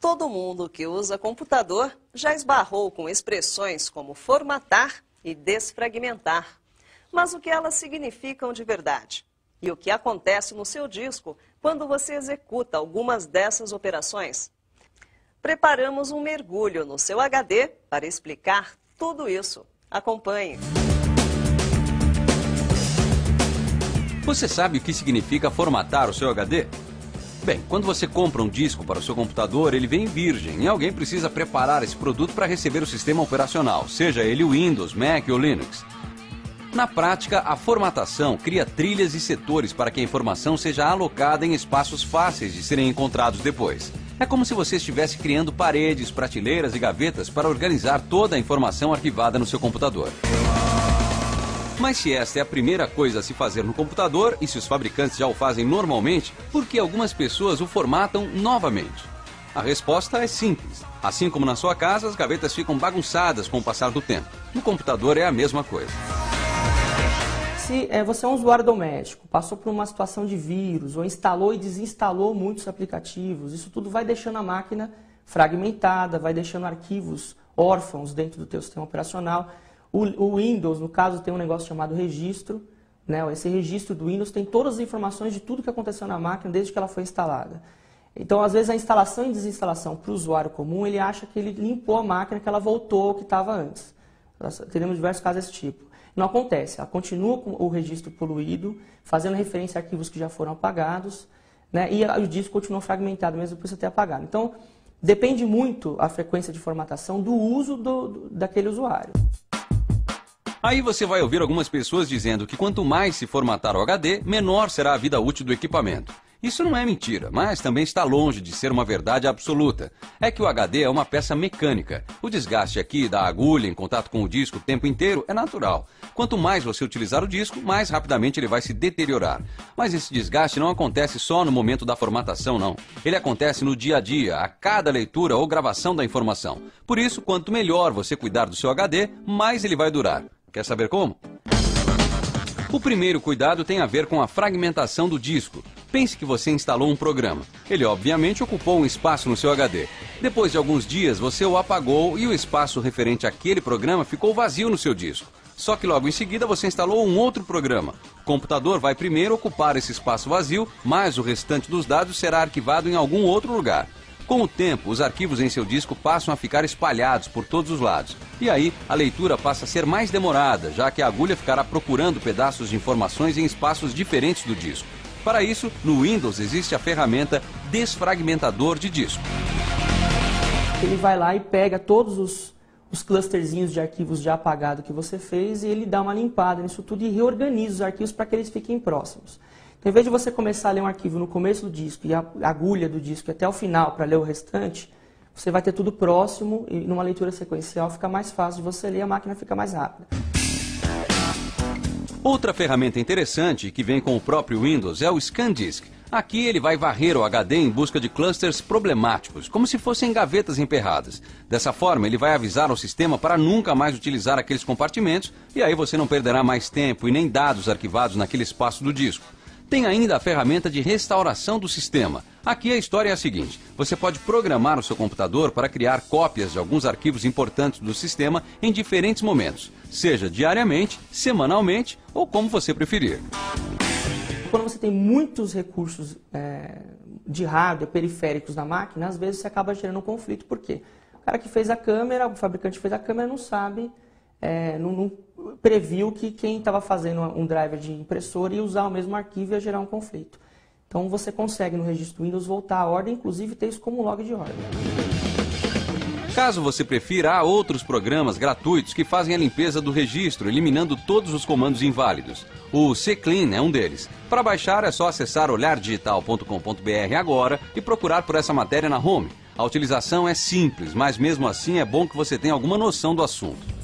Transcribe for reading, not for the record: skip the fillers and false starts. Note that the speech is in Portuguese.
Todo mundo que usa computador já esbarrou com expressões como formatar e desfragmentar. Mas o que elas significam de verdade? E o que acontece no seu disco quando você executa algumas dessas operações? Preparamos um mergulho no seu HD para explicar tudo isso. Acompanhe. Você sabe o que significa formatar o seu HD? Bem, quando você compra um disco para o seu computador, ele vem virgem e alguém precisa preparar esse produto para receber o sistema operacional, seja ele Windows, Mac ou Linux. Na prática, a formatação cria trilhas e setores para que a informação seja alocada em espaços fáceis de serem encontrados depois. É como se você estivesse criando paredes, prateleiras e gavetas para organizar toda a informação arquivada no seu computador. Mas se esta é a primeira coisa a se fazer no computador, e se os fabricantes já o fazem normalmente, por que algumas pessoas o formatam novamente? A resposta é simples. Assim como na sua casa, as gavetas ficam bagunçadas com o passar do tempo. No computador é a mesma coisa. Se você é um usuário doméstico, passou por uma situação de vírus, ou instalou e desinstalou muitos aplicativos, isso tudo vai deixando a máquina fragmentada, vai deixando arquivos órfãos dentro do teu sistema operacional. O Windows, no caso, tem um negócio chamado registro, né? Esse registro do Windows tem todas as informações de tudo que aconteceu na máquina desde que ela foi instalada. Então, às vezes, a instalação e desinstalação para o usuário comum, ele acha que ele limpou a máquina, que ela voltou ao que estava antes. Nós teremos diversos casos desse tipo. Não acontece, ela continua com o registro poluído, fazendo referência a arquivos que já foram apagados, né? E o disco continua fragmentado mesmo depois de ter apagado. Então, depende muito a frequência de formatação do uso daquele usuário. Aí você vai ouvir algumas pessoas dizendo que quanto mais se formatar o HD, menor será a vida útil do equipamento. Isso não é mentira, mas também está longe de ser uma verdade absoluta. É que o HD é uma peça mecânica. O desgaste aqui da agulha em contato com o disco o tempo inteiro é natural. Quanto mais você utilizar o disco, mais rapidamente ele vai se deteriorar. Mas esse desgaste não acontece só no momento da formatação, não. Ele acontece no dia a dia, a cada leitura ou gravação da informação. Por isso, quanto melhor você cuidar do seu HD, mais ele vai durar. Quer saber como? O primeiro cuidado tem a ver com a fragmentação do disco. Pense que você instalou um programa. Ele obviamente ocupou um espaço no seu HD. Depois de alguns dias você o apagou e o espaço referente àquele programa ficou vazio no seu disco. Só que logo em seguida você instalou um outro programa. O computador vai primeiro ocupar esse espaço vazio, mas o restante dos dados será arquivado em algum outro lugar. Com o tempo, os arquivos em seu disco passam a ficar espalhados por todos os lados. E aí, a leitura passa a ser mais demorada, já que a agulha ficará procurando pedaços de informações em espaços diferentes do disco. Para isso, no Windows existe a ferramenta Desfragmentador de Disco. Ele vai lá e pega todos os clusterzinhos de arquivos já apagados que você fez e ele dá uma limpada nisso tudo e reorganiza os arquivos para que eles fiquem próximos. Então, em vez de você começar a ler um arquivo no começo do disco e a agulha do disco até o final para ler o restante, você vai ter tudo próximo e numa leitura sequencial fica mais fácil de você ler, a máquina fica mais rápida. Outra ferramenta interessante que vem com o próprio Windows é o ScanDisk. Aqui ele vai varrer o HD em busca de clusters problemáticos, como se fossem gavetas emperradas. Dessa forma, ele vai avisar ao sistema para nunca mais utilizar aqueles compartimentos e aí você não perderá mais tempo e nem dados arquivados naquele espaço do disco. Tem ainda a ferramenta de restauração do sistema. Aqui a história é a seguinte: você pode programar o seu computador para criar cópias de alguns arquivos importantes do sistema em diferentes momentos, seja diariamente, semanalmente ou como você preferir. Quando você tem muitos recursos de hardware, periféricos na máquina, às vezes você acaba gerando um conflito. Por quê? O cara que fez a câmera, o fabricante que fez a câmera não sabe, não previu que quem estava fazendo um driver de impressora ia usar o mesmo arquivo e ia gerar um conflito. Então você consegue no registro Windows voltar à ordem, inclusive ter isso como log de ordem. Caso você prefira, há outros programas gratuitos que fazem a limpeza do registro, eliminando todos os comandos inválidos. O CClean é um deles. Para baixar é só acessar olhardigital.com.br agora e procurar por essa matéria na home. A utilização é simples, mas mesmo assim é bom que você tenha alguma noção do assunto.